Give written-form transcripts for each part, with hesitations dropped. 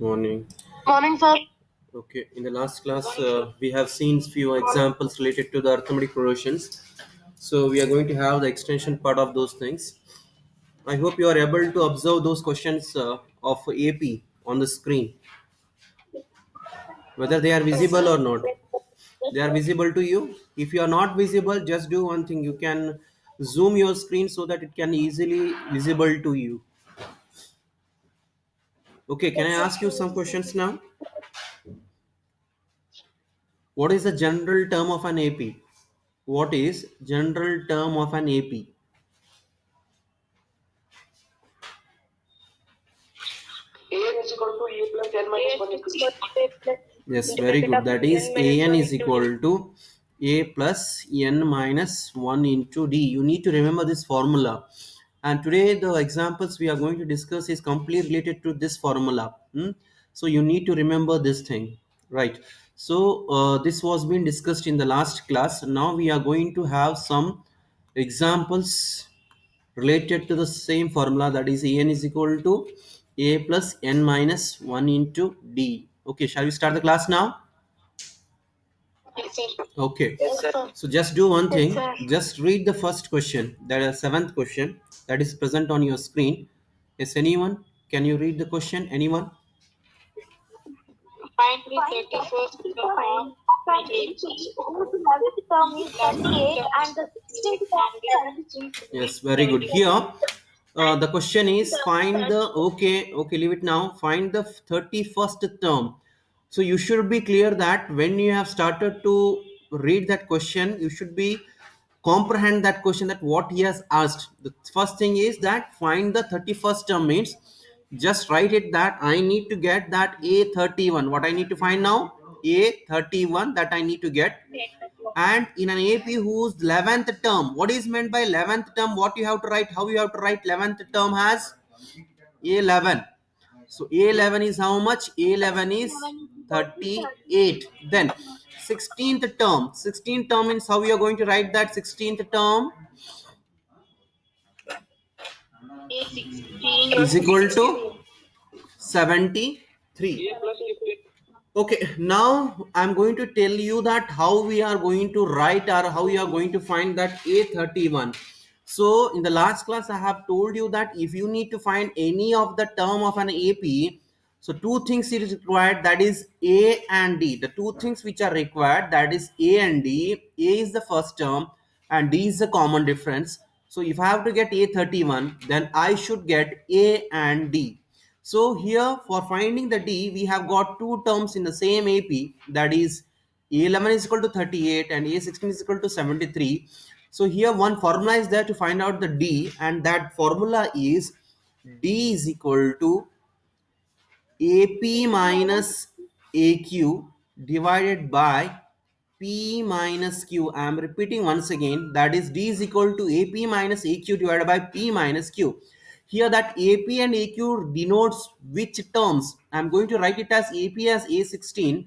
Morning. Morning, sir. Okay, in the last class, we have seen few examples related to the arithmetic progressions. So we are going to have the extension part of those things. I hope you are able to observe those questions of AP on the screen, whether they are Yes, visible sir. or not. They are visible to you. If you are not visible, just do one thing. You can zoom your screen so that it can easily visible to you. Okay, can I ask you some questions now? What is the general term of an AP? What is general term of an AP? AN is equal to A plus N minus 1 into D. Yes, very good. That is an is equal to a plus n minus 1 into d. You need to remember this formula. And today the examples we are going to discuss is completely related to this formula. So you need to remember this thing, right? So this was being discussed in the last class. Now we are going to have some examples related to the same formula, that is an is equal to a plus n minus 1 into d. Okay, shall we start the class now? Yes, sir. Okay, Yes, sir. so just do one Yes, thing. sir. Just read the first question, that is seventh question that is present on your screen. Yes, anyone, can you read the question? Anyone? Find the 31st term of AP, whose 11th term is 38 and the 16th term Yes, is very good. 70. Here, the question is find the okay, leave it now. Find the 31st term. So you should be clear that when you have started to read that question, you should be comprehend that question, that what he has asked. The first thing is that find the 31st term means just write it that I need to get that A31. What I need to find now? A31 that I need to get. And in an AP whose 11th term, what is meant by 11th term? What you have to write? How you have to write 11th term has A11. So A11 is how much? A11 is 38. Then 16th term. 16th term means how you are going to write that 16th term A16 is equal to 16. 73. A plus 15. Okay, now I'm going to tell you that how we are going to write or how you are going to find that A31. So in the last class, I have told you that if you need to find any of the term of an AP, so two things is required, that is A and D. The two things which are required, that is A and D. A is the first term and D is the common difference. So if I have to get A31, then I should get A and D. So here for finding the D, we have got two terms in the same AP, that is A11 is equal to 38 and A16 is equal to 73. So here one formula is there to find out the D, and that formula is D is equal to AP minus AQ divided by P minus Q. I am repeating once again, that is D is equal to AP minus AQ divided by P minus Q. Here that AP and AQ denotes which terms. I am going to write it as AP as A16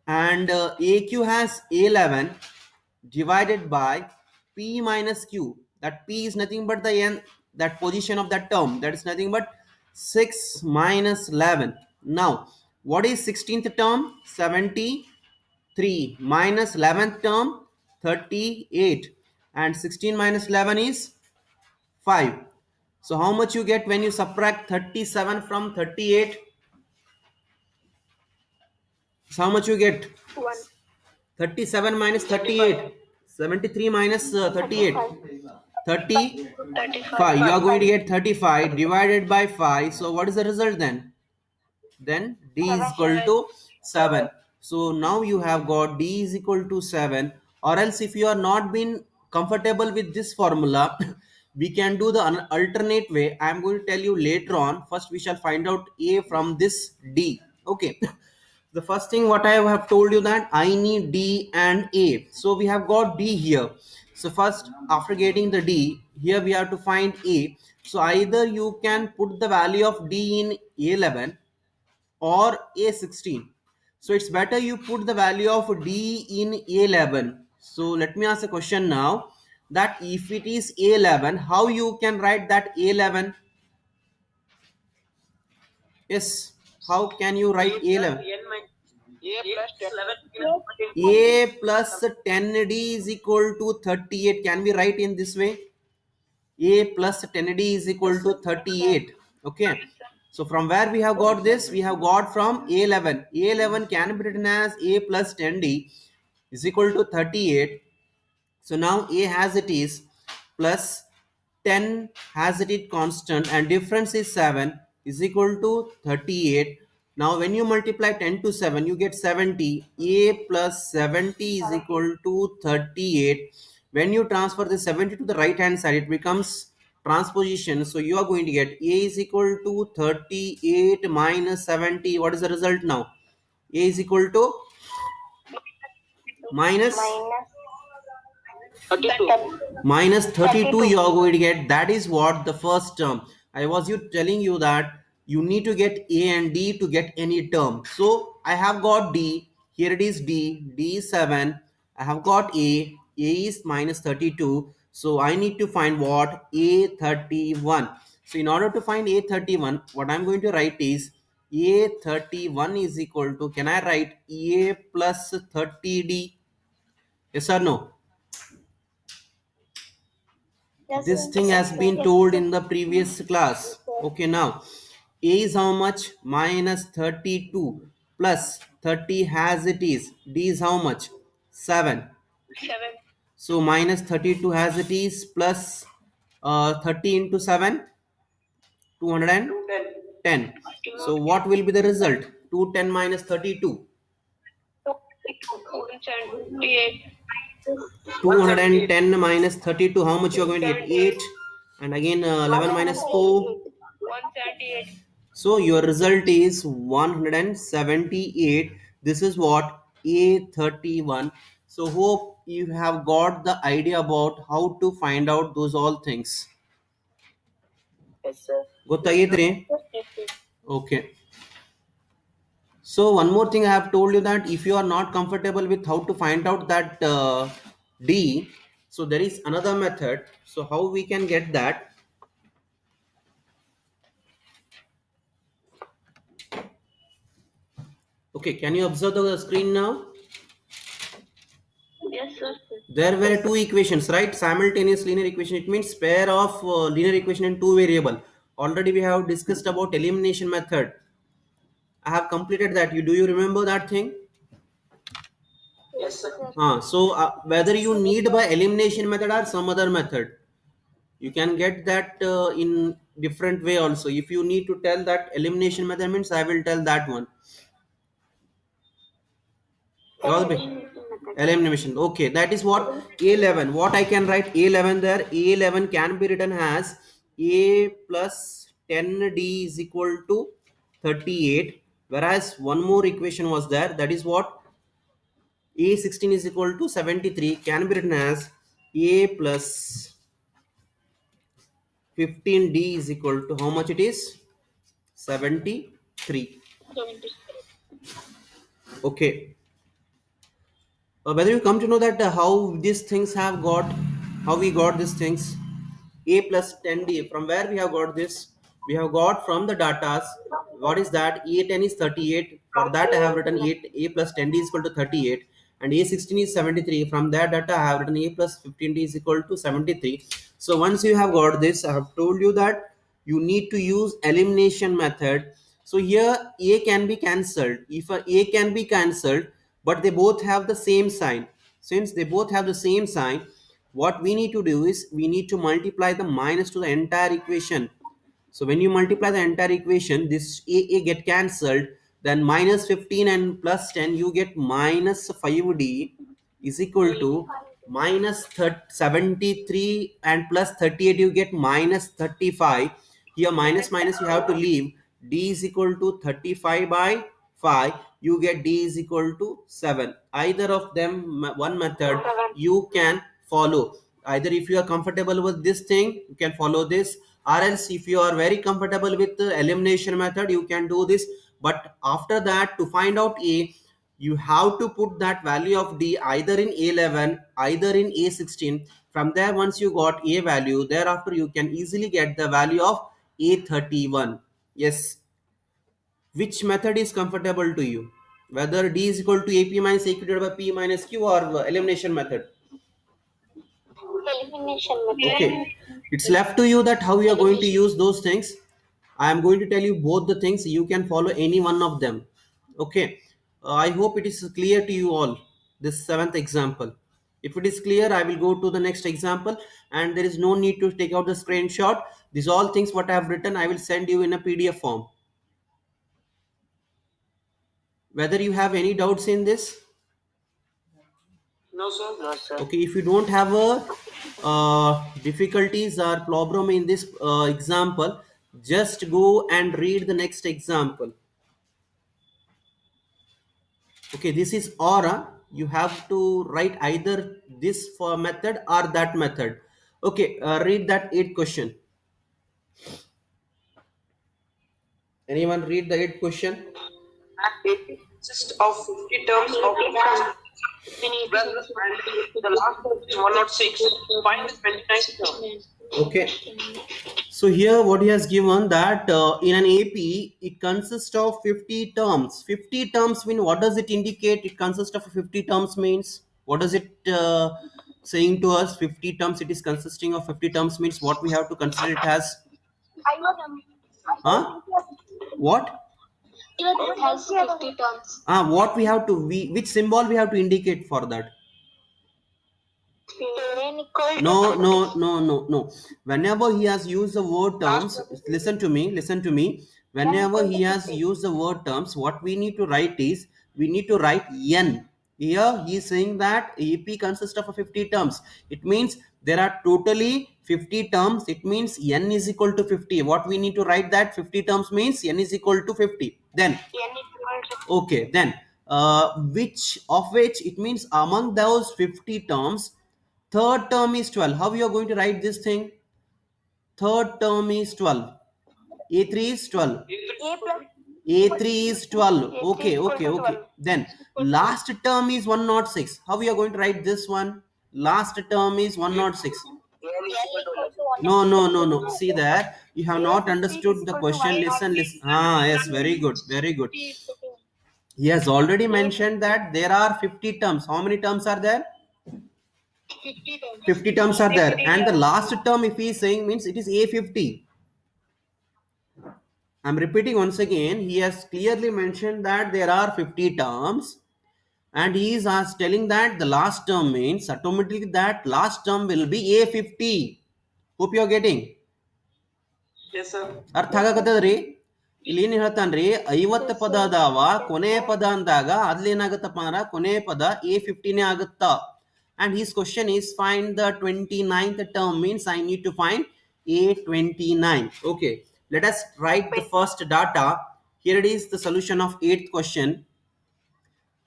and AQ has A11 divided by P minus Q. That P is nothing but the n, that position of that term, that is nothing but 6 minus 11. Now what is 16th term? 73 minus 11th term 38, and 16 minus 11 is 5. So how much you get when you subtract 37 from 38? So how much you get? 1. 37 minus 35. 38. 73 minus 38. 35. 35. You are going to get 35 divided by 5. So what is the result then? Then D is equal to 7. So now you have got D is equal to 7. Or else if you are not been comfortable with this formula, we can do the alternate way. I am going to tell you later on. First we shall find out A from this D. Okay. The first thing what I have told you, that I need D and A. So we have got D here. So first, after getting the D, here we have to find A. So either you can put the value of D in A11 or A16. So it's better you put the value of D in A11. So let me ask a question now, that if it is A11, how you can write that A11? Yes. How can you write A11? A A plus 10D is equal to 38. Can we write in this way? A plus 10D is equal to 38. Okay. So from where we have got this? We have got from A11. A11 can be written as A plus 10D is equal to 38. So now A has it is plus 10 has it is constant and difference is 7 is equal to 38. Now when you multiply 10 to 7 you get 70. A plus 70 is equal to 38. When you transfer the 70 to the right hand side it becomes transposition. So you are going to get A is equal to 38 minus 70. What is the result now? A is equal to minus minus minus 32 32. you are going to get. That is what the first term. I was you telling you that you need to get A and D to get any term. So I have got D. Here it is D is 7. I have got A is minus 32. So I need to find what? A31. So in order to find A31, what I'm going to write is A31 is equal to, can I write A plus 30D? Yes or no? Yes, This thing has been yes, told in the previous class. Okay, now A is how much? Minus 32 plus 30 has it is. D is how much? 7. So minus 32 has it is plus 30 into 7, 210. So what will be the result? 210 minus 32. 210 minus 32. How much you are going to get? 8. And again 11 minus 4. 178. So your result is 178. This is what A31. So hope you have got the idea about how to find out those all things. ಗೊತ್ತಾಗೈತ್ರಿ? Okay. So one more thing I have told you that if you are not comfortable with how to find out that D, so there is another method. So how we can get that? Okay, can you observe the screen now? Yes, sir. There were two equations, right? Simultaneous linear equation. It means pair of linear equation in two variable. Already we have discussed about elimination method. I have completed that. You do you remember that thing? Yes, sir. So whether you need by elimination method or some other method, you can get that in different way also. If you need to tell that elimination method means, I will tell that one. Elimination method. Elimination. Okay, that is what A11. What I can write A11 there. A11 can be written as A plus 10D is equal to 38. Whereas one more equation was there. That is what A16 is equal to 73 can be written as A plus 15D is equal to how much it is? 73. Okay. Whether you come to know that how these things have got, how we got these things. A plus 10D, from where we have got this? We have got from the datas. What is that? A10 is 38. For that I have written 8. A plus 10D is equal to 38 and A16 is 73. From that data I have written A plus 15D is equal to 73. So once you have got this, I have told you that you need to use elimination method. So here A can be cancelled. If A can be cancelled but they both have the same sign, since they both have the same sign, what we need to do is we need to multiply the minus to the entire equation. So when you multiply the entire equation, this A get cancelled, then minus 15 and plus 10 you get minus 5D is equal to minus 73 and plus 38 you get minus 35. Here minus minus you have to leave. D is equal to 35 by 5. You get D is equal to 7. Either of them, one method you can follow. Either if you are comfortable with this thing, you can follow this, or else if you are very comfortable with the elimination method, you can do this. But after that, to find out A, you have to put that value of D either in A11, either in A16. From there, once you got A value, thereafter you can easily get the value of A31. Yes. Which method is comfortable to you? Whether D is equal to AP minus AQ divided by P minus Q, or elimination method? Elimination method. Okay, it's left to you that how you are going to Elimination. use those things. I am going to tell you both the things. You can follow any one of them. Okay, I hope it is clear to you all, this seventh example. If it is clear, I will go to the next example, and there is no need to take out the screenshot. These all things what I have written, I will send you in a PDF form. Whether you have any doubts in this? No, sir. No, sir. Okay, if you don't have a difficulties or problem in this example, just go and read the next example. Okay, this is aura. You have to write either this for method or that method. Okay, read that 8th question. Anyone read the 8th question? It consists of 50 terms of the last term is 106. Find the 29th term. Okay, so here what he has given that in an AP it consists of 50 terms. 50 terms mean, what does it indicate? It consists of 50 terms means what does it saying to us? 50 terms, it is consisting of 50 terms means what we have to consider it as? I know. Huh? What? Even it has 50 terms. What we have to, which symbol we have to indicate for that? N equal to No, 50. no. Whenever he has used the word terms, listen to me. Whenever he has used the word terms, what we need to write is, we need to write n. Here he is saying that AP consists of 50 terms. It means there are totally 50 terms. It means n is equal to 50. What we need to write, that 50 terms means n is equal to 50. Then N equal to okay, then which of which, it means among those 50 terms, third term is 12. How you are going to write this thing? Third term is 12. A3 is 12. A plus A3 is 12. A3 Okay, equal okay, to okay. 12. Then last term is 106. How we are going to write this one? Last term is 106. N equal to 1. No. See there, you have not understood the question. Listen. Yes, very good, very good. He has already mentioned that there are 50 terms. How many terms are there? 50 terms are there. And the last term, if he is saying, means it is A50. I'm repeating once again. He has clearly mentioned that there are 50 terms. And he is telling that the last term means automatically that last term will be A50. Hope you are getting. Yes, sir. ಅರ್ಥ ಆಗಕತ್ತದ್ರಿ? ಇಲ್ಲಿ ಏನ್ ಹೇಳ್ತಾನ್ರಿ, 50 ಪದ ಅದಾವ, ಕೊನೆ ಪದ ಅಂದಾಗ ಅದ್ಲೇನಾಗತ್ತಪ್ಪ ಅಂದ್ರ ಕೊನೆ ಪದ A50 ಆಗುತ್ತ. And his question is, find the 29th term, means I need to find A29. Okay, let us write the first data. Here it is, the solution of 8th question.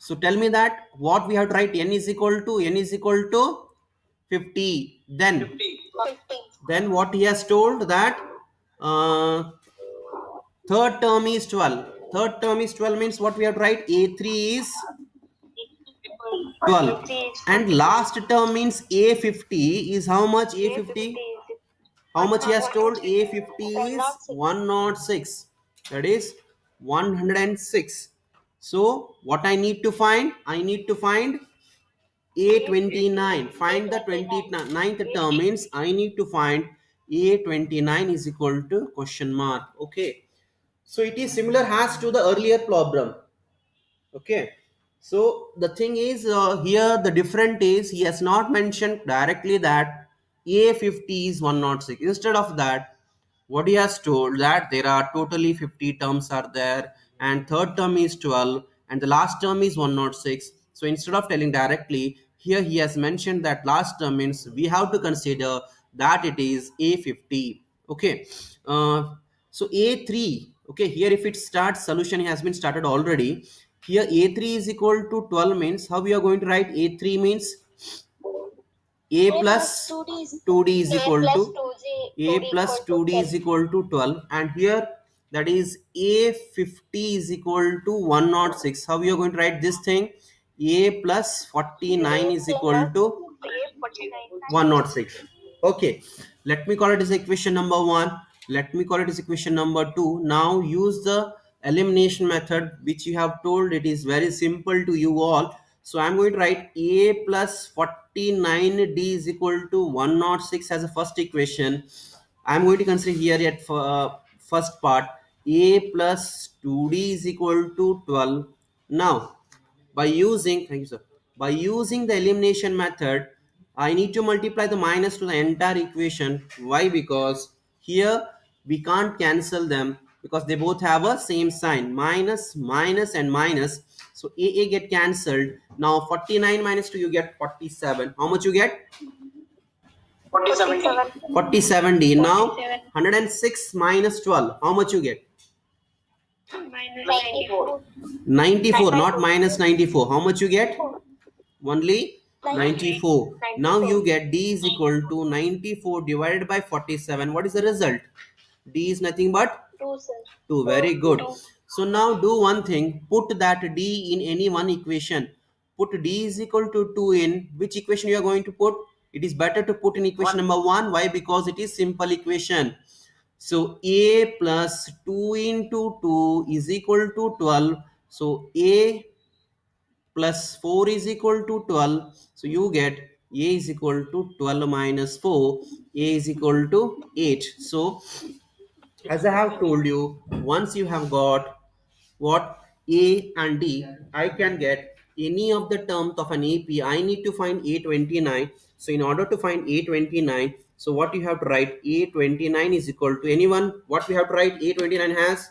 So tell me that what we have to write. N is equal to 50. Then 50. what he has told that third term is 12. Third term is 12 means what we have to write? A3 is 12. And last term means A50 is how much? A50, how much he has told? A50 is 106. That is 106. So what I need to find? I need to find A29. Find the 29th term means I need to find A29 is equal to question mark. Okay, so it is similar as to the earlier problem. Okay, so the thing is, here the different is, he has not mentioned directly that A50 is 106. Instead of that, what he has told that there are totally 50 terms are there, and third term is 12, and the last term is 106. So instead of telling directly, here he has mentioned that last term means we have to consider that it is A50. Okay, so A3. Okay, here if it starts, solution has been started already. Here A3 is equal to 12 means how we are going to write? A3 means A plus 2D is equal to A plus 2D is equal to 12. And here that is A50 is equal to 106. How we are going to write this thing? A plus 49 is equal to 106. Okay, let me call it as equation number 1. Let me call it as equation number 2. Now use the elimination method which you have told, it is very simple to you all. So I'm going to write a plus 49d is equal to 106 as a first equation. I'm going to consider here at first part, a plus 2d is equal to 12. Now by using, thank you sir, by using the elimination method, I need to multiply the minus to the entire equation. Why? Because here we can't cancel them because they both have a same sign, minus, minus and minus. So a get cancelled. Now 49 minus 2 you get 47. How much you get? 47D. 47. 47d. Now 47. 106 minus 12. How much you get? Minus 94. 94, not minus 94. How much you get? Only 94. 94. Now you get d is equal to 94 divided by 47. What is the result? D is nothing but 2, sir. 2. Very good. 2. So now do one thing. Put that d in any one equation. Put d is equal to 2 in which equation you are going to put? It is better to put in equation number 1. Why? Because it is simple equation. So a plus 2 into 2 is equal to 12. So a plus 4 is equal to 12. So you get a is equal to 12 minus 4. A is equal to 8. So as I have told you, once you have got what a and d, I can get any of the terms of an AP. I need to find A29. So in order to find A29, so what you have to write, A29 is equal to anyone. What we have to write, A29 has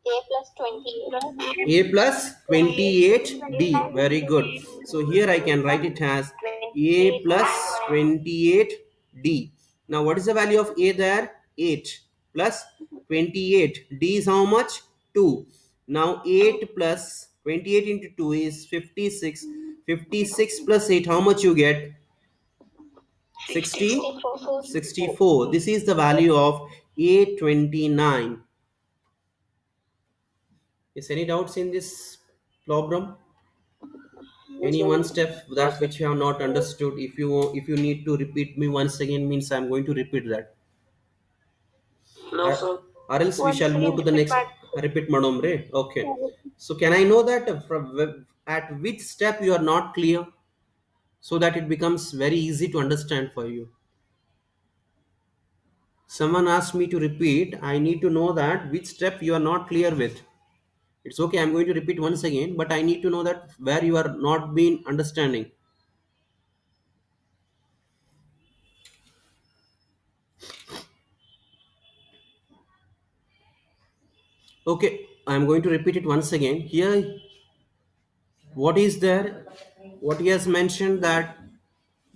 A plus 28. a plus 28d. Very good. So here I can write it as a plus 28d. Now what is the value of a there? 8 plus 28. D is how much? 2. Now 8 plus 28 into 2 is 56. 56 plus 8, how much you get? 60? 64. 64. This is the value of A29. Is any doubts in this problem? Any one step that which you have not understood? If you need to repeat me once again, means I'm going to repeat that. No, or, sir. or else we Once shall move again, to the next. repeat Repeat madam re. Okay, so can I know that at which step you are not clear, so that it becomes very easy to understand for you? Someone asked me to repeat. I need to know that which step you are not clear with. It's okay, I'm going to repeat once again, but I need to know that where you are not been understanding. Okay, I'm going to repeat it once again. Here, what is there? What he has mentioned that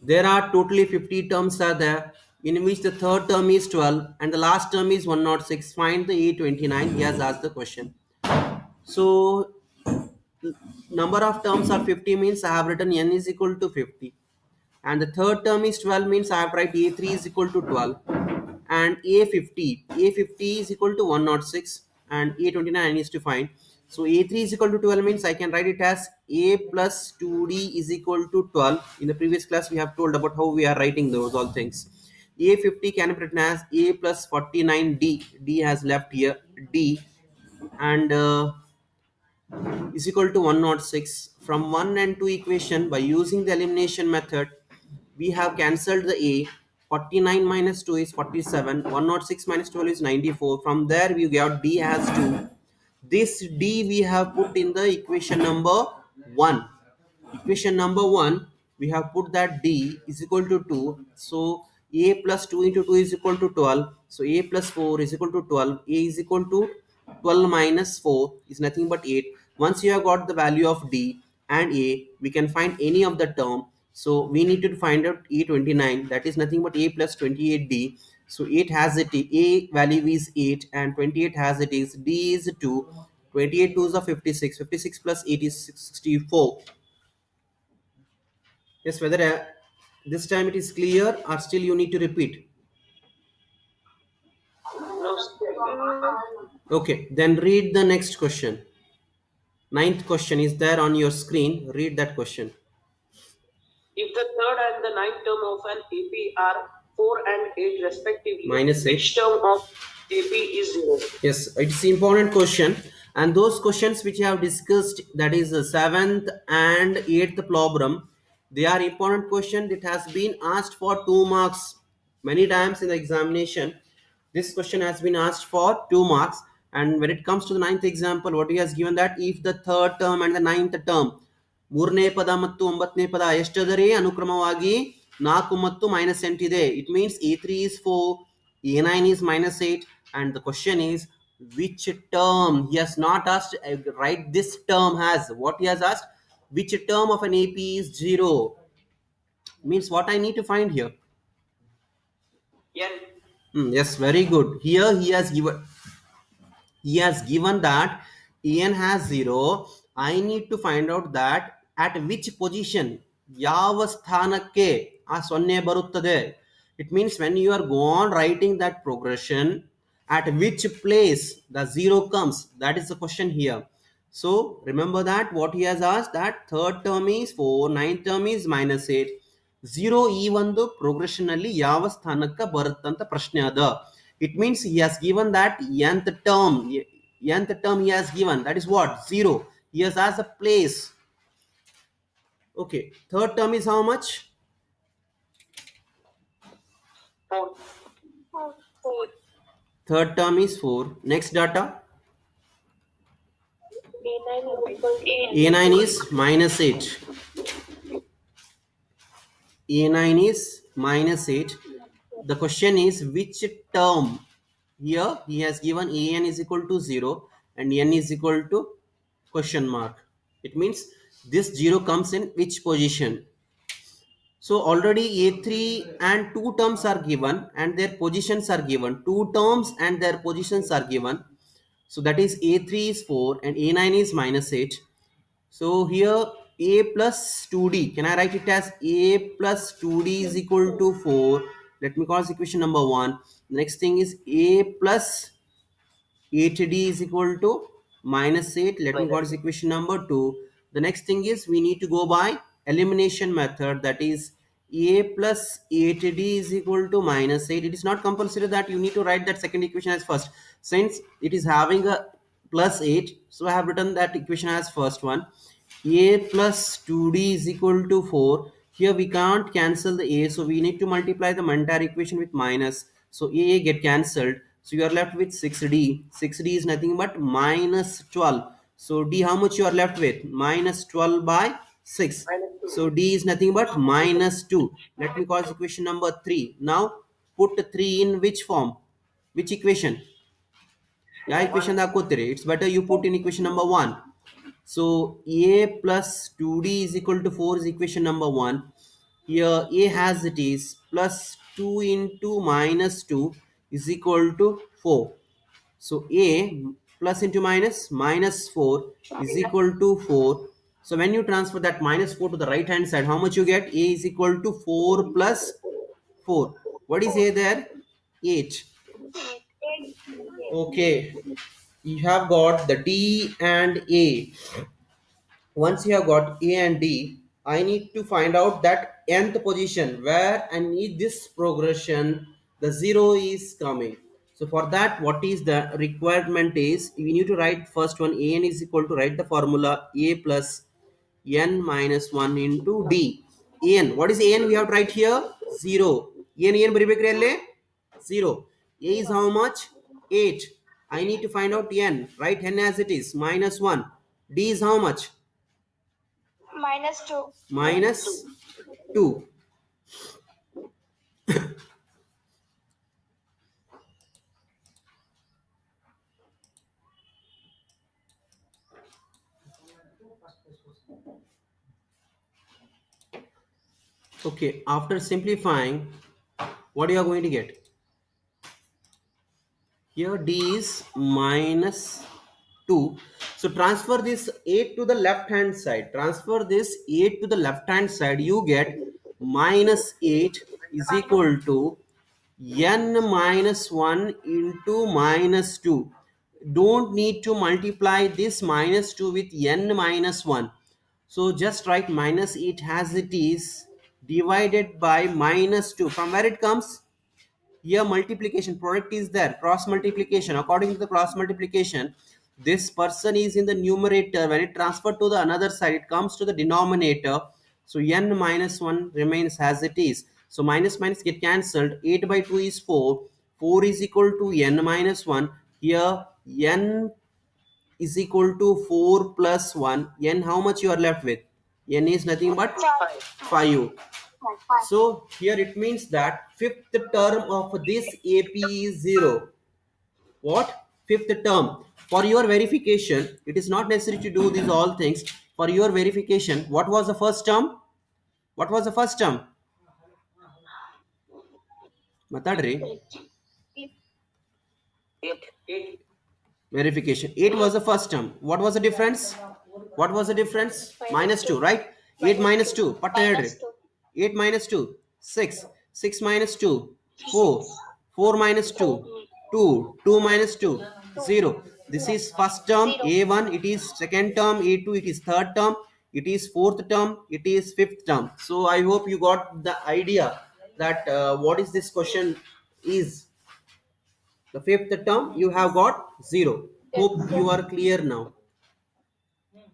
there are totally 50 terms are there, in which the third term is 12 and the last term is 106. Find the A29. He has asked the question. So number of terms are 50 means I have written n is equal to 50. And the third term is 12 means I have write a3 is equal to 12, and a50 is equal to 106, and a29 is to find. So a3 is equal to 12 means I can write it as a plus 2d is equal to 12. In the previous class we have told about how we are writing those all things. A50 can be written as a plus 49d. D has left here, d, and is equal to 106. From 1 and 2 equation, by using the elimination method, we have cancelled the a. 49 minus 2 is 47. 106 minus 12 is 94. From there we got d as 2. This d we have put in the equation number 1. Equation number 1, we have put that d is equal to 2. So a plus 2 into 2 is equal to 12. So a plus 4 is equal to 12. A is equal to 12 minus 4 is nothing but 8. Once you have got the value of d and a, we can find any of the term. So we need to find out a29, that is nothing but a plus 28d. So 8 has it, a value is 8 and 28 has it is d is 2. 28 2s are 56. 56 plus 8 is 64. Yes, whether this time it is clear or still you need to repeat. No, sir. Okay, then read the next question. Ninth question is there on your screen. Read that question. If the third and the ninth term of an AP are 4 and 8 respectively, Minus 8. which term of AP is 0. Yes, it's important question. And those questions which I have discussed, that is the seventh and eighth problem, they are important question that has been asked for 2 marks many times in the examination. This question has been asked for 2 marks. And when it comes to the ninth example, what he has given that if the third term and the ninth term ಮೂರನೇ ಪದ ಮತ್ತು ಒಂಬತ್ತನೇ ಪದ ಎಷ್ಟದರಿ ಅನುಕ್ರಮವಾಗಿ 4 ಮತ್ತು -8 ಇದೆ. It means A3 is 4, A9 is -8, and the question is which term. He has not asked write this term as. What he has asked, which term of an AP is 0. Means what I need to find here. N. Yes, very good. Here he has given that en has 0. I need to find out that at which position ಯಾವ ಸ್ಥಾನಕ್ಕೆ ಆ ಸೊನ್ನೆ ಬರುತ್ತದೆ. It means when you are go on writing that progression, at which place the 0 comes, that is the question here. So remember that what he has asked, that third term is 4, ninth term is -8, 0 ಈ ಒಂದು progression ಅಲ್ಲಿ ಯಾವ ಸ್ಥಾನಕ್ಕೆ ಬರುತ್ತಂತ ಪ್ರಶ್ನೆ ಅದ. It means he has given that nth term he has given, that is what, 0. He has asked a place. Okay, third term is how much? 4. 4. Third term is 4. Next data, A9 is equal to A9 is -8. A9 is -8. The question is which term. Here he has given an is equal to 0 and n is equal to question mark. It means this 0 comes in which position. So already A3 and 2 terms are given and their positions are given. 2 terms and their positions are given. So that is A3 is 4 and A9 is -8. So here A plus 2D, can I write it as A plus 2D is equal to 4? Let me call this equation number 1. The next thing is A plus 8D is equal to -8. Let me call this equation number 2. The next thing is we need to go by elimination method, that is A plus 8D is equal to -8. It is not compulsory that you need to write that second equation as first. Since it is having a plus 8, so I have written that equation as first one. A plus 2D is equal to 4. Here we can't cancel the A, so we need to multiply the entire equation with minus. So A get cancelled. So you are left with 6D. 6D is nothing but -12. So D, how much you are left with? -12 by 6. So D is nothing but -2. Let me call this equation number 3. Now put 3 in which form? Which equation? Yeah, equation ಹಾಕೋತೀರಿ. It's better you put in equation number 1. So A plus 2D is equal to 4 is equation number 1. Here A has it is plus 2 into -2 is equal to 4. So A plus into -4 is equal to 4. So when you transfer that -4 to the right hand side, how much you get? A is equal to 4 plus 4. What is A there? 8. 8. Okay, you have got the D and A. Once you have got A and D, I need to find out that nth position where I need this progression, the 0 is coming. So for that, what is the requirement is, we need to write first one, an is equal to, write the formula A plus n minus 1 into D. An, what is an we have to write here? 0. An ಬರಿಬೇಕ್ರಿ ಅಲ್ಲಿ 0. A is how much? 8. I need to find out n. Write n as it is, -1. D is how much? -2. -2. Okay, after simplifying, what you are going to get? Here D is -2. So transfer this 8 to the left hand side. Transfer this 8 to the left hand side. You get -8 is equal to n minus 1 into -2. Don't need to multiply this -2 with n minus 1. So just write -8 as it is divided by -2. From where it comes? here multiplication product is there, cross multiplication. According to the cross multiplication, this person is in the numerator. When it transferred to the another side, it comes to the denominator. So n minus 1 remains as it is. So minus minus get cancelled. 8 by 2 is 4. 4 is equal to n minus 1. Here n is equal to 4 plus 1. N, how much you are left with? N is nothing but 5. So here it means that fifth term of this AP is 0. What? Fifth term. For your verification, it is not necessary to do these all things. For your verification, what was the first term? What was the first term? Matadri. 8. Verification. 8 was the first term. What was the difference? What was the difference? Minus 2, right? 8 minus 2. Pattayadri. 8 minus 2. 6. 6 minus 2. 4. 4 minus 2. 2. 2 minus 2. 0. This is first term A1. It is second term A2. It is third term. It is fourth term. It is fifth term. So I hope you got the idea that what is this question is. The fifth term you have got 0. Hope you are clear now.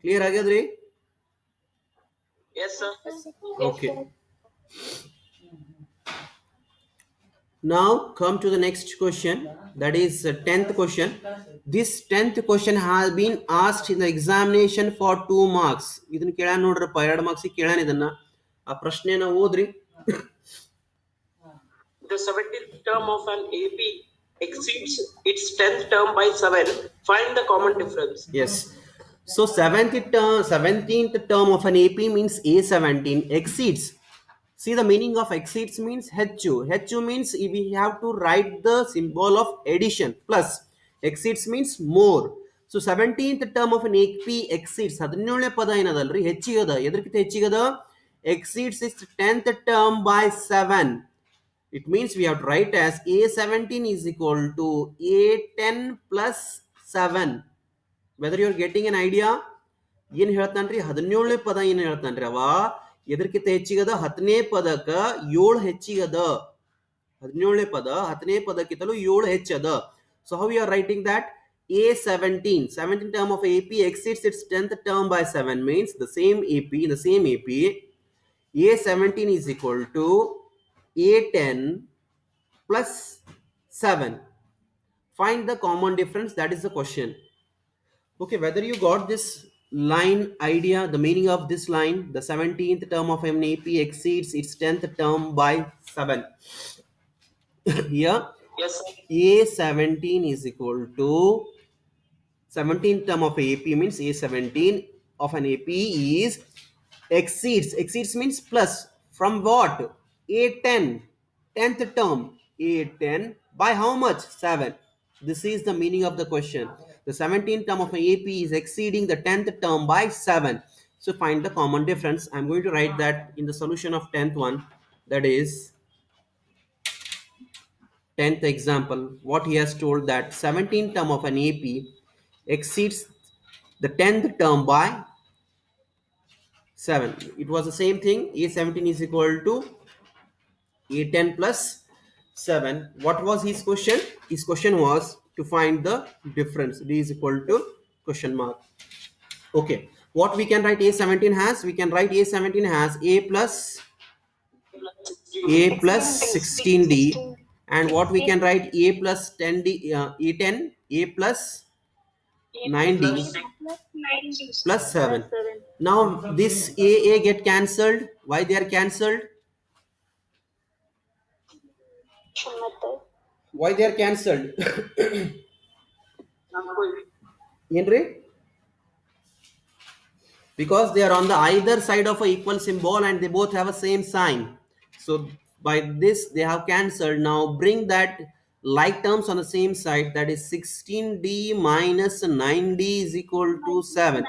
Clear Agadre? Yes, sir. Okay. Now come to the next question. That is 10th question. This 10th question has been asked in the examination for 2 marks. ಇದನ್ನ ಕೇಳ ನೋಡ್ರಪ್ಪ 2 marks ಕೇಳಾನ ಇದನ್ನ ಆ ಪ್ರಶ್ನೆನ ಓದ್ರಿ. The 17th term of an AP exceeds its 10th term by 7. Find the common difference. Yes. So 17th term of an AP means A17 exceeds. See, the meaning of exceeds means HU. HU means we have to write the symbol of addition plus. Exceeds means more. So 17th term of an AP exceeds. 17ನೇ ಪದ ಏನದಲ್ರಿ ಹೆಚ್ಚಿಗದ. ಎದಕ್ಕಿಂತ ಹೆಚ್ಚಿಗದ? Exceeds its 10th term by 7. It means we have to write as A17 is equal to A10 plus 7. Whether you are getting an idea? ಏನು ಹೇಳ್ತಾನ್ರಿ 17ನೇ ಪದ ಏನು ಹೇಳ್ತಾನ್ರಿ ಅವ ಎದಕ್ಕಿಂತ ಹೆಚ್ಚಿಗದ 10ನೇ ಪದಕ್ಕ 7 ಹೆಚ್ಚಿಗದ 17ನೇ ಪದ 10ನೇ ಪದಕ್ಕಿಂತಲೂ 7 ಹೆಚ್ಚದ. So how we are writing that? A17 17th term of AP exceeds its 10th term by 7 means the same AP in the same AP A17 is equal to A10 plus 7. Find the common difference. That is the question. Okay, whether you got this line idea, the meaning of this line, the 17th term of an AP exceeds its 10th term by 7. Here Yes, sir. A17 is equal to 17th term of AP means A17 of an AP is exceeds means plus from what? A10 10th term A10 by how much? 7. This is the meaning of the question. The 17th term of an AP is exceeding the 10th term by 7. So find the common difference. I'm going to write that in the solution of 10th one. That is 10th example. What he has told that 17th term of an AP exceeds the 10th term by 7. It was the same thing. A17 is equal to A10 plus 7. What was his question? His question was to find the difference. D is equal to question mark. Okay. What we can write A17 has? We can write A17 has A plus 16D. And what we can write A plus 10D, A10, A plus 9D plus 7. Now this A get cancelled. Why they are cancelled? Why they are cancelled? Henry? Because they are on the either side of a equal symbol and they both have a same sign. So by this they have cancelled. Now bring that like terms on the same side. That is 16D minus 9D is equal to 7.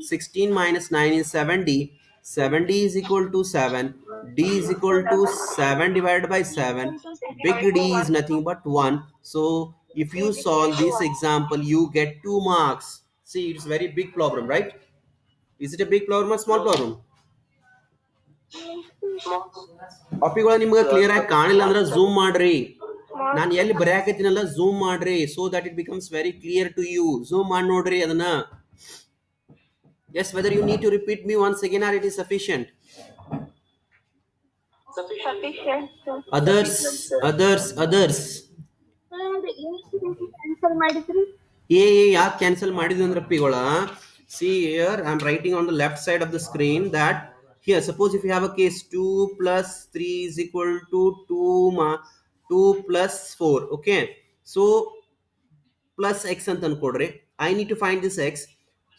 16 minus 9 is 7D. 7D is equal to 7. D is equal to 7 divided by 7. Big D is nothing but 1. So if you solve this example, you get 2 marks. See, it's very big problem, right? Is it a big problem or small problem? ಟಾಪಿಕ್ಗಳು ನಿಮ್ಗೆ clear ಆಗಿ ಕಾಣಿಲ್ಲ ಅಂದ್ರೆ zoom ಮಾಡ್ರಿ. ನಾನು ಎಲ್ಲಿ ಬರೆಯಾಕತ್ತೀನಲ್ಲ zoom ಮಾಡ್ರಿ so that it becomes very clear to you. Zoom ಮಾಡಿ ನೋಡ್ರಿ ಅದನ್ನ. Yes, whether you need to repeat me once again or it is sufficient. Sufficient. Sufficient, sir. Others. Cancel ಮಾಡಿದ್ರಿ. ಯಾಕೆ ಕ್ಯಾನ್ಸಲ್ ಮಾಡಿದ್ವಿ ಅಂದ್ರೆ ಪಿಗೋಳ, see here I am writing on the left side of the screen that here suppose if you have a case 2 plus 3 is equal to 2 plus 4. Okay, so plus x ಅಂತ ಅನ್ಕೊಡ್ರಿ. I need to find this x.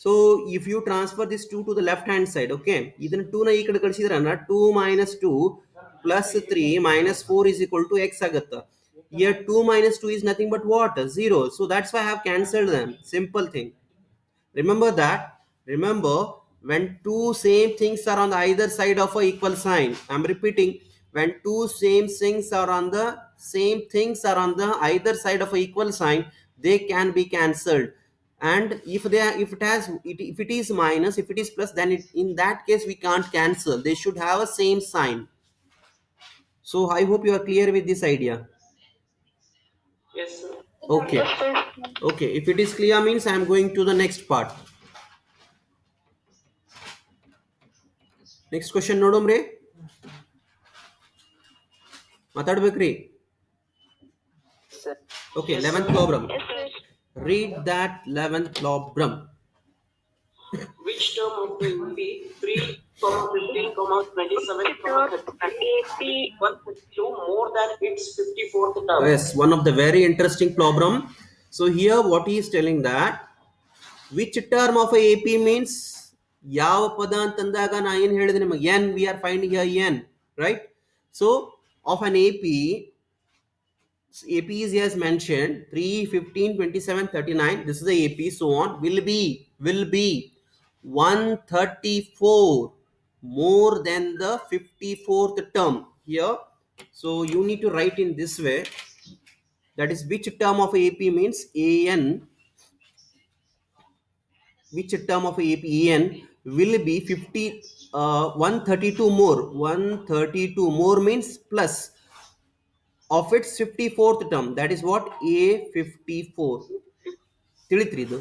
So if you transfer this 2 to the left hand side, okay, ಇದನ್ನ 2 ನ ಈ ಕಡೆ ಕಳಿಸಿದ್ರನ್ನ 2 minus 2 plus 3 minus 4 is equal to x ಆಗತ್ತ. Here 2 minus 2 is nothing but what? 0. So that's why I have cancelled them. Simple thing. Remember that. Remember, when two same things are on the either side of a equal sign, I'm repeating, when two same things are on the either side of a equal sign, they can be cancelled. And if it is minus, if it is plus, then in that case we can't cancel. They should have a same sign. So I hope you are clear with this idea. Yes, sir. Okay. Okay, if it is clear means I am going to the next part. Next question ನೋಡೋಮ್ರಿ. ಮಾತಾಡ್ಬೇಕ್ರಿ. Okay, 11th problem. Yes, sir. Read that 11th problem. Which term of the AP 3, 15, 27, AP 132 more than its 54th term? Yes, one of the very interesting problem. So here what he is telling that which term of a AP means ಯಾವ ಪದ ಅಂತಂದಾಗ ನಾ ಏನು ಹೇಳಿದೆ ನಿಮಗೆ n, we are finding here n, right? So of an AP is as mentioned 3, 15, 27, 39. This is the AP, so on. Will be 134 more than the 54th term here. So you need to write in this way. That is, which term of AP means an. Which term of AP an will be 132 more. 132 more means plus of its 54th term. That is what? A54. ತಿಳಿತ್ರಿದು.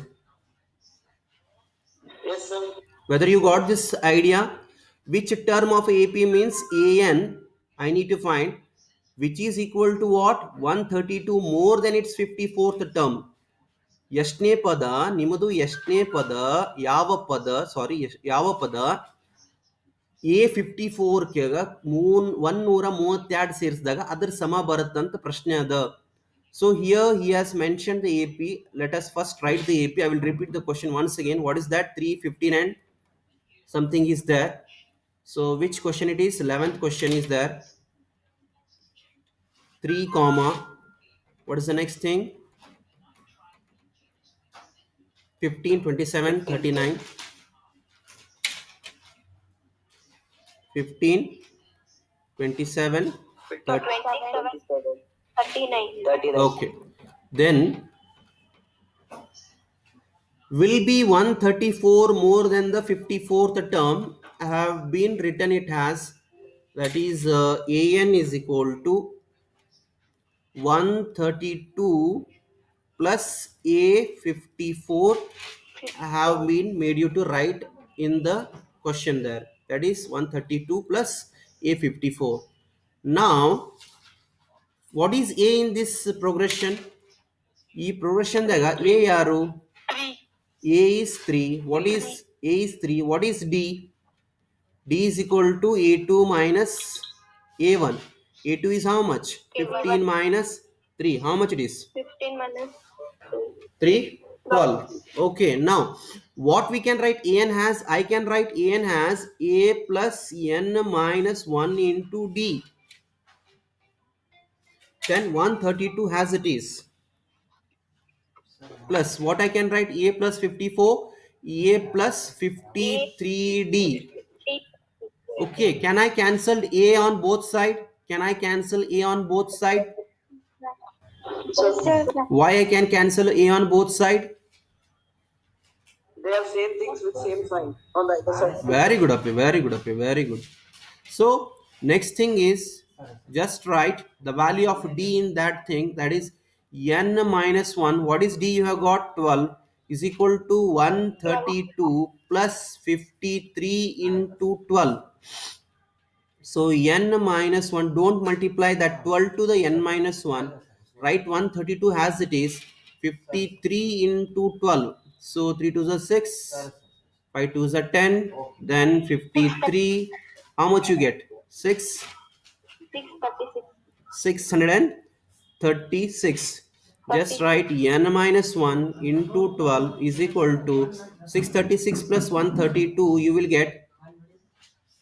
Yes, sir. Whether you got this idea, which term of AP means an, I need to find, which is equal to what? 132 more than its 54th term. ಎಷ್ಟನೇ ಪದ ನಿಮ್ಮದು? ಎಷ್ಟನೇ ಪದ? ಯಾವ ಪದ A54 132 ಸೇರಿಸಿದಾಗ ಅದ್ರ ಸಮ ಬರುತ್ತಂತ ಪ್ರಶ್ನೆ ಅದ. So here he has mentioned the AP. Let us first write the AP. I will repeat the question once again. What is that? 3, 15 and something is there. So which question it is? 11th question is there. 3 comma. What is the next thing? 15, 27, 39. 15, 27, 30. 39. Okay. Then will be 134 more than the 54th term. I have been written it as, that is an is equal to 132 plus A54. I have been made you to write in the question there. That is 132 plus A54. Now what is A in this progression? ಈ progression ದಾಗ A ಯಾರು? A is 3. What is A is 3? What is D? D is equal to A2 minus A1. A2 is how much? 15 minus 3. How much it is? 15 minus 3? 12. Okay, now what we can write an has? I can write an has A plus n minus 1 into D. Then 132 has it is. Plus what I can write? A plus 54, A plus 53D. Okay, can I cancel A on both side? Can I cancel A on both side? Why I can cancel A on both side? They have same things with same sign on the other side. Very good, Api. Very good, Api. Very good. So next thing is Just write the value of d in that thing, that is n minus 1. What is d? You have got 12 is equal to 132 plus 53 into 12. So n minus 1, don't multiply that 12 to the n minus 1. Write 132 as it is. 53 into 12. So 3 to the 6, 5 to the 10, then 53. How much you get? 6, 636. 636. Just 36. write n minus 1 into 12 is equal to 636 plus 132. You will get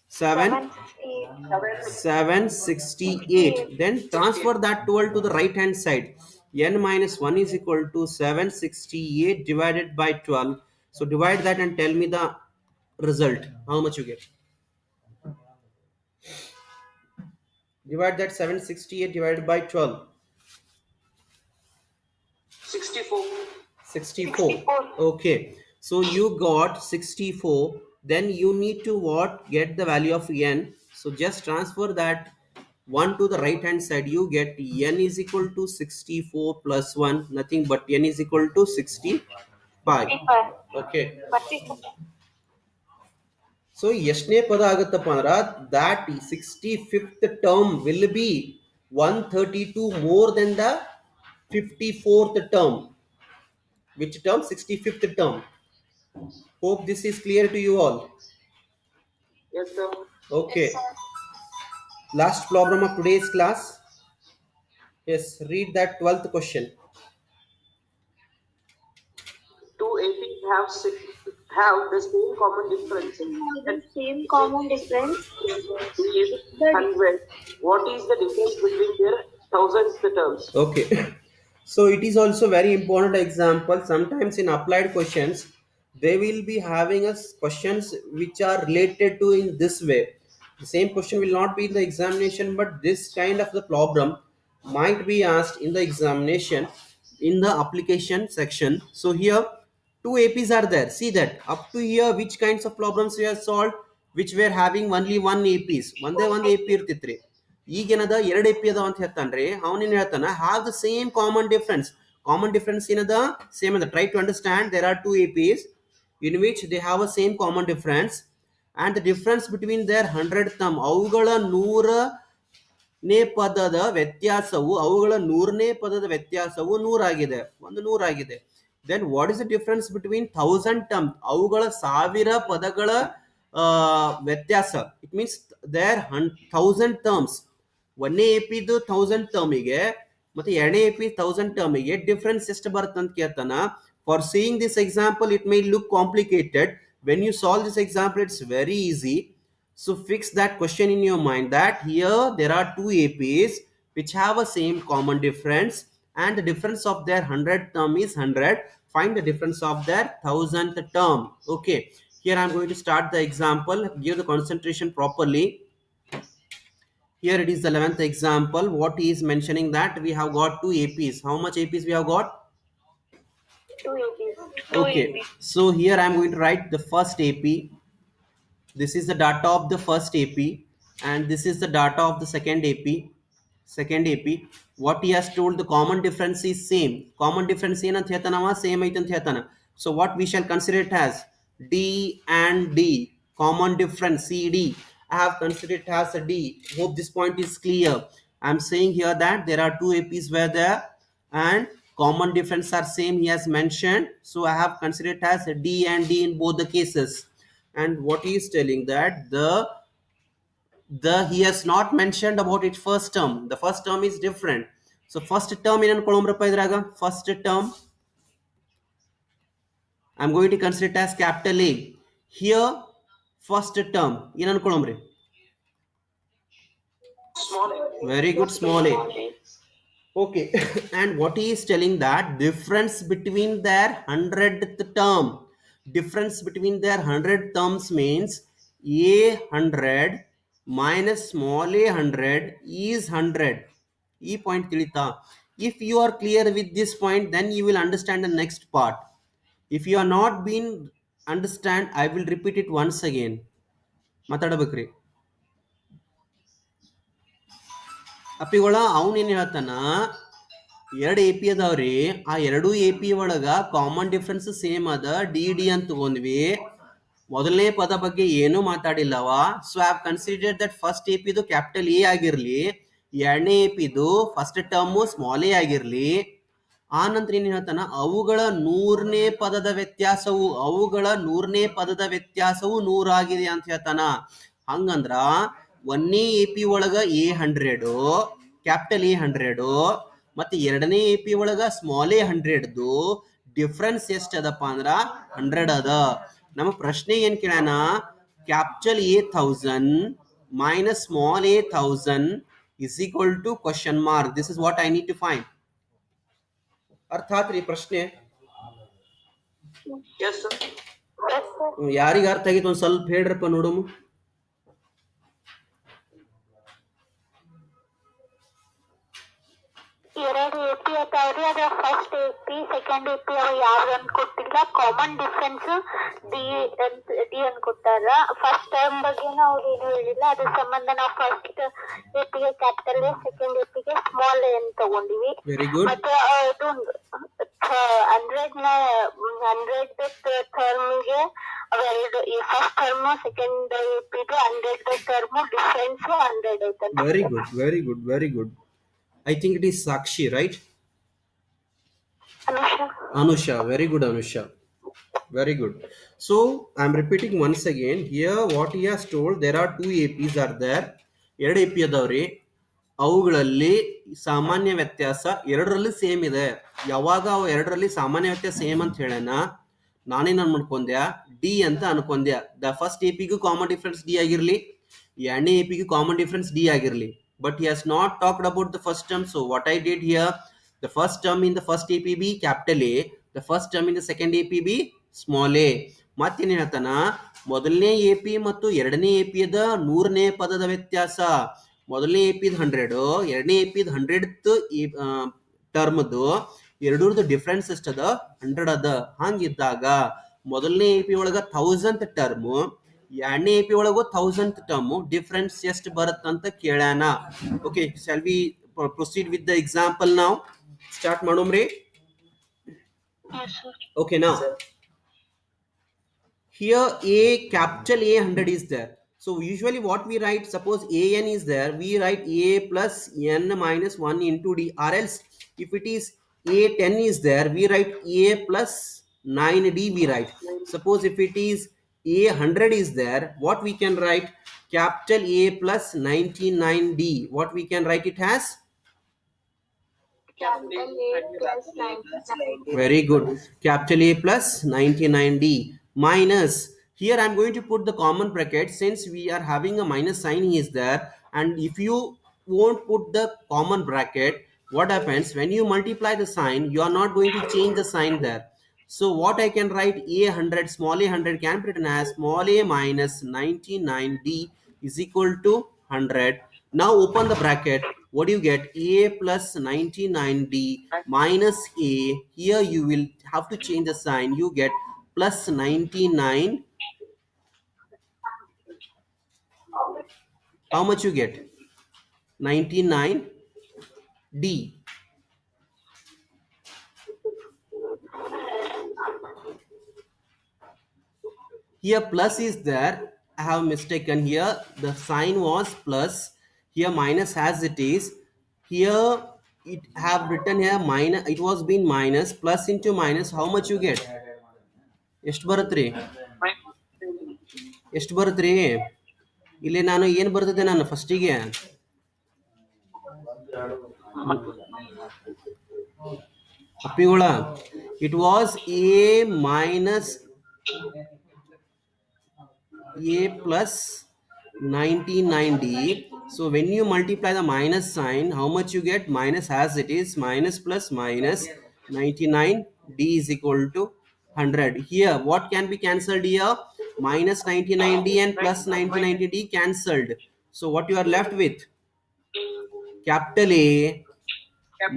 7 768. 768. 68. Then transfer that 12 to the right hand side. N minus 1 is equal to 768 divided by 12. So divide that and tell me the result. How much you get? Divide that 768 divided by 12. 64. 64. 64. Okay. So you got 64. Then you need to what? Get the value of n. So just transfer that 1 to the right hand side. You get n is equal to 64 plus 1. Nothing but n is equal to 65. 65. Okay. 45. So ಎಷ್ಟನೇ ಪದ ಆಗುತ್ತಪ್ಪ ಅಂದ್ರ that 65th term will be 132 more than the 54th term. Which term? 65th term. Hope this is clear to you all. Yes, sir. Okay. Yes, sir. Last problem of today's class. Yes, read that 12th question. Two APs have the same common difference. Have the same common difference. Is 100. What is the difference between their thousandth terms? Okay. So it is also very important example. Sometimes in applied questions, they will be having us questions which are related to in this way. The same question will not be in the examination, but this kind of the problem might be asked in the examination in the application section. So here two APs are there. See that up to here, which kinds of problems we have solved, which were having only one APs. ಒಂದೇ ಒಂದು AP ಇರ್ತಿತ್ರಿ. ಈಗೇನದ ಎರಡು A P ಅದಾವ ಅಂತ ಹೇಳ್ತಾನ್ರಿ. ಅವನೇನ್ ಹೇಳ್ತಾನ, have the same common difference. Common difference ಏನದ? Same ಅದ. Try to understand, there are two A Ps in which they have a same common difference, and the difference between their 100 thumb, ಅವುಗಳ ನೂರನೇ ಪದದ ವ್ಯತ್ಯಾಸವು, ಅವುಗಳ ನೂರನೇ ಪದದ ವ್ಯತ್ಯಾಸವು ನೂರಾಗಿದೆ, ಒಂದು ನೂರಾಗಿದೆ. Then what is the difference between 1000 term, ಅವುಗಳ ಸಾವಿರ ಪದಗಳ ವ್ಯತ್ಯಾಸ. It means there 1000 terms. ಒಂದನೇ ಎ ಪಿದು 1000 ಟರ್ಮಿಗೆ ಮತ್ತೆ ಎರಡನೇ ಎ ಪಿ 1000 ಟರ್ಮಿಗೆ ಡಿಫ್ರೆನ್ಸ್ ಎಷ್ಟು ಬರುತ್ತೆ ಅಂತ ಕೇಳ್ತಾನ. For seeing this example it may look complicated. When you solve this example it's very easy. So fix that question in your mind that here there are two APs which have a same common difference, and the difference of their 100 term is 100. Find the difference of their 1000th term. Okay, here I'm going to start the example. Give the concentration properly. Here it is the 11th example. What he is mentioning that we have got two APs. How much APs we have got? 2 APs. Okay, so here I'm going to write the first AP. This is the data of the first AP, and this is the data of the second AP. Second AP. What he has told, the common difference is same. Common difference ಏನಂತ ಹೇಳ್ತಾನವ? Same ಐತಂತ ಹೇಳ್ತಾನ. So what we shall consider it as? D and D. Common difference CD. I have considered it as a D. Hope this point is clear. I'm saying here that there are two APs where there and common difference are same, he has mentioned. So I have considered it as a D and D in both the cases. And what he is telling that the he has not mentioned about its first term. The first term is different. So first term in ಅನ್ಕೊಳ್ಳೋಮ್ರಪ್ಪ ಇದ್ರಾಗ. First term I'm going to consider it as capital A. Here first term in ಅನ್ಕೊಳ್ಳೋಮ್ರಿ. Small a. Very good, small a. Okay. And what he is telling that difference between their 100th term, difference between their 100 terms means a 100 minus small a 100 is 100. E point ತಿಳಿತಾ? If you are clear with this point, then you will understand the next part. If you are not been understand, I will repeat it once again. ಮಾತಾಡಬೇಕ್ರಿ. ಅಪ್ಪಿಗಳ ಅವನೇನು ಹೇಳ್ತಾನ, ಎರಡು A P ಅದಾವ್ರಿ, ಆ ಎರಡು A P ಒಳಗ common difference same ಅದ, D D ಅಂತ ತಗೊಂಡ್ವಿ. ಮೊದಲನೇ ಪದ ಬಗ್ಗೆ ಏನು ಮಾತಾಡಿಲ್ಲವ. So have considered that first A ಪಿದು ಕ್ಯಾಪಿಟಲ್ ಎ ಆಗಿರ್ಲಿ, ಎರಡನೇ ಎ ಪಿದು ಫಸ್ಟ್ ಟರ್ಮು ಸ್ಮಾಲ್ ಎ ಆಗಿರ್ಲಿ. ಆ ನಂತರ ಏನ್ ಹೇಳ್ತಾನ, ಅವುಗಳ ನೂರನೇ ಪದದ ವ್ಯತ್ಯಾಸವು 100 ಆಗಿದೆ ಅಂತ ಹೇಳ್ತಾನ. ಹಂಗಂದ್ರ ಒಂದನೇ ಎ ಪಿ ಒಳಗ A100 ಕ್ಯಾಪಿಟಲ್ A100 ಮತ್ತೆ ಎರಡನೇ ಎ ಪಿ ಒಳಗ ಸ್ಮಾಲ್ A100 ಡಿಫ್ರೆನ್ಸ್ ಎಷ್ಟು ಅದಪ್ಪ ಅಂದ್ರ 100 ಅದ. ನಮ್ಮ ಪ್ರಶ್ನೆ ಏನ್ ಕೇಳ್ಯಾನ, capital A1000 minus small a1000 is equal to question mark. This is what I need to find. ಅರ್ಥ ಆತ್ರಿ ಪ್ರಶ್ನೆ? Yes, sir. Yes, sir. ಯಾರಿಗ ಅರ್ಥ ಆಗಿತ್ತು ಒಂದ್ ಸ್ವಲ್ಪ ಹೇಳ್ರಪ್ಪ ನೋಡೋಮು. ಎರಡು ಎ ಪಿ ಅದಾವ್ರಿ, ಅದ್ರ first A P second A P ಅವ ಯಾವ್ದು ಅಂತ ಕೊಟ್ಟಿಲ್ಲ. ಕಾಮನ್ ಡಿಫ್ರೆನ್ಸ್ ಡಿ ಅಂತ ಕೊಟ್ಟಾರ. ಫಸ್ಟ್ ಟರ್ಮ್ ಬಗ್ಗೆ ಅವ್ರು ಏನು ಹೇಳಿಲ್ಲ. ಅದ್ರ ಸಂಬಂಧ ನಾವು ಫಸ್ಟ್ ಎ ಪಿಗೆ ಕ್ಯಾಪಿಟಲ್ ಎ, ಸೆಕೆಂಡ್ ಎ ಪಿಗೆ ಸ್ಮಾಲ್ ಎ ಅಂತ ತಗೊಂಡಿವಿ. Very good. ಮತ್ತೆ ಇದು 100 ಟರ್ಮ್ಗೆ ಅವೆರಡು, ಈ ಫಸ್ಟ್ ಟರ್ಮ್ ಸೆಕೆಂಡ್ ಎ ಪಿಗೆ 100 ಟರ್ಮ್ ಡಿಫ್ರೆನ್ಸ್ 100 ಐತಂತ. Very good, very good, very good. I think it is Sakshi, right? Anusha, very good Anusha, very good. So I am repeating once again here what he has told. There are two APs are there. ಎರಡು A P ಅದಾವ್ರಿ, ಅವುಗಳಲ್ಲಿ ಸಾಮಾನ್ಯ ವ್ಯತ್ಯಾಸ ಎರಡರಲ್ಲಿ same ಇದೆ. ಯಾವಾಗ ಅವು ಎರಡರಲ್ಲಿ ಸಾಮಾನ್ಯ ವ್ಯತ್ಯಾಸ ಸೇಮ್ ಅಂತ ಹೇಳೋಣ, ನಾನೇನು ಅನ್ಕೊಂಡ್ಯ, ಡಿ ಅಂತ ಅನ್ಕೊಂಡ್ಯ. ದ ಫಸ್ಟ್ ಎ ಪಿಗೂ ಕಾಮನ್ ಡಿಫ್ರೆನ್ಸ್ ಡಿ ಆಗಿರ್ಲಿ, ಎರಡನೇ ಎ ಪಿಗೂ ಕಾಮನ್ ಡಿಫ್ರೆನ್ಸ್ ಡಿ ಆಗಿರ್ಲಿ. But he has not talked about the first term. So what I did here, the first term in the first APB capital A, the first term in the second APB small a. ಮತ್ತೇನು ಹೇಳ್ತಾನ, ಮೊದಲನೇ A P ಮತ್ತು ಎರಡನೇ A P the 100ನೇ ಪದದ ವ್ಯತ್ಯಾಸ. ಮೊದಲನೇ A ಪಿದ್ 100, ಎರಡನೇ A ಪಿದ್ 100th ಟರ್ಮ್ದು ಎರಡೂರ್ದು difference ಎಷ್ಟದ, 100 ಅದ. ಹಂಗಿದ್ದಾಗ ಮೊದಲನೇ ಎ ಪಿ ಒಳಗ 1000th ಟರ್ಮು, ಎರಡನೇ ಎ ಪಿ ಒಳಗೂ 1000th ಟರ್ಮ್ ಡಿಫ್ರೆನ್ಸ್ ಎಷ್ಟು ಬರುತ್ತಂತ ಕೇಳ್ಯಾನ. Okay, shall we proceed with the example ನಾವು? ಸ್ಟಾರ್ಟ್ ಮಾಡೋಮ್ರಿ. Okay, now here a capital A100 is there. So usually what we write, suppose an is there, we write a plus n minus 1 into d, or else if it is a10 is there, we write a plus 9d we write. Suppose if it is a100 is there, what we can write, capital A plus 99d, what we can write it as? Capital A plus 99. Very good. Capital A plus 99d minus, here I am going to put the common bracket since we are having a minus sign is there, and if you won't put the common bracket, what happens when you multiply the sign, you are not going to change the sign there. So what I can write, a100 small a100 can be written as small a minus 99d is equal to 100. Now open the bracket. What do you get? A plus 99d minus a. Here you will have to change the sign. You get plus 99. How much you get? 99d. Here plus is there. I have mistaken here. The sign was plus. Here minus as it is. Here it have written here minus. It was been minus. Plus into minus. How much you get? ಎಷ್ಟು ಬರುತ್ತ್ರಿ? ಎಷ್ಟು ಬರುತ್ತ್ರಿ? ಇಲ್ಲಿ ನಾನು ಏನು ಬರ್ತಿದ್ದೆ ನಾನು ಫಸ್ಟಿಗೆ? ಅಪ್ಪಿಗಳ, it was a minus a plus 99d. So when you multiply the minus sign, how much you get? Minus as it is, minus plus minus 99d is equal to 100. Here what can be cancelled here? Minus 99d and plus 99d cancelled. So what you are left with? Capital A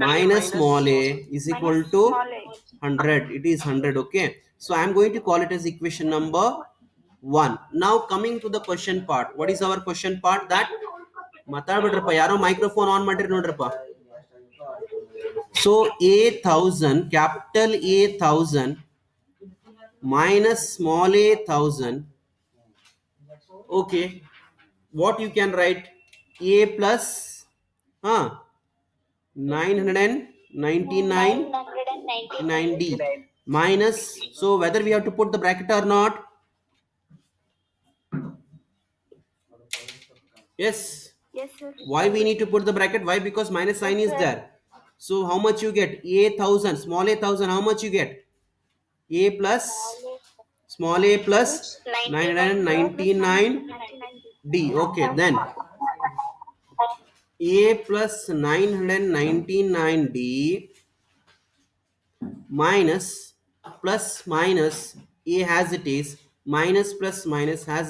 minus small a is equal to 100. It is 100. Okay, so I am going to call it as equation number 1. Now coming to the question part. What is our question part? That ಮಾತಾಡ್ಬಿಡ್ರಪ್ಪ, ಯಾರೋ microphone on ಮಾಡಿರಿ ನೋಡ್ರಪ್ಪ. So A1000, capital A1000 minus small a1000. Okay, what you can write? A plus 999 9D minus, so whether we have to put the bracket or not? Yes. Yes, sir. Why we need to put the bracket? Why? Because minus sign is there. So how much you get? A1000, small a1000, how much you get? A plus small a plus 999 D. Okay, then A plus 999 D minus plus minus A has it is minus plus minus has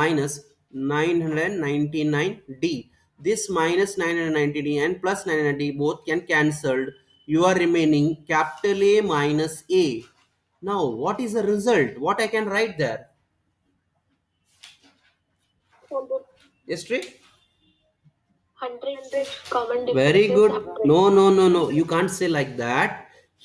minus 999 D. This minus 990 D and plus 990 both can cancelled. You are remaining capital A minus A. Now what is the result? What I can write there? History? 100 common Very good. differences. No, you can't say like that.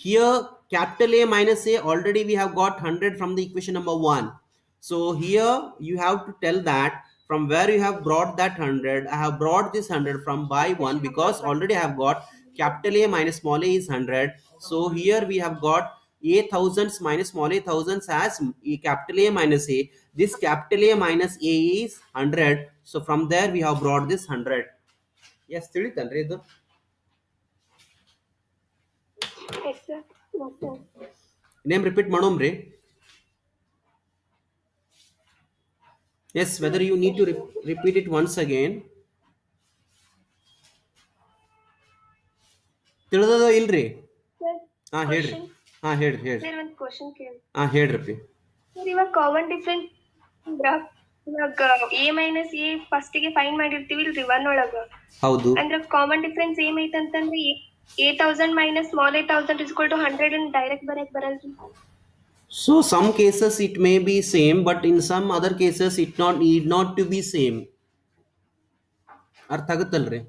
Here capital A minus A, already we have got 100 from the equation number 1. So here you have to tell that from where you have brought that 100. I have brought this 100 from by 1 because already I have got capital A minus small a is 100. So here we have got a thousands minus small a thousands as capital A minus A. This capital A minus A is 100. So from there we have brought this 100. Yes, ತಿಳಿತನ್ರಿ ಇದು? Yes, sir. Yes, sir. Name repeat ಮಾಡೋಮ್ರಿ? Yes, whether you need to repeat it once again. ತಿಳಿದದ ಇಲ್ರಿ? ಹಾ ಹೇಳ್ರಿ. ಹಾ ಹೇಳ್ರಿ. Sir ಒಂದು question ಕೇಳಿ. ಹಾ ಹೇಳ್ರಪ್ಪಿ. ಸರ್ ಇವಾಗ ಕಾಮನ್ ಡಿಫರೆನ್ಸ್ ಇವಾಗ ಎ ಮೈನಸ್ ಎ ಫಸ್ಟಿಗೆ ಫೈಂಡ್ ಮಾಡಿರ್ತೀವಿ ಇಲ್ರಿ ಒನ್ ಒಳಗ. ಹೌದು. ಅಂದ್ರೆ ಕಾಮನ್ ಡಿಫರೆನ್ಸ್ ಏಮೈತಂತಂದ್ರೆ A1000 minus small a1000 is equal to 100 and direct ಬರಕ್ ಬರಲ್ರಿ. So some cases it may be same, but in some other cases it need not to be same. ಅರ್ಥ ಆಗುತ್ತಲ್ರಿ?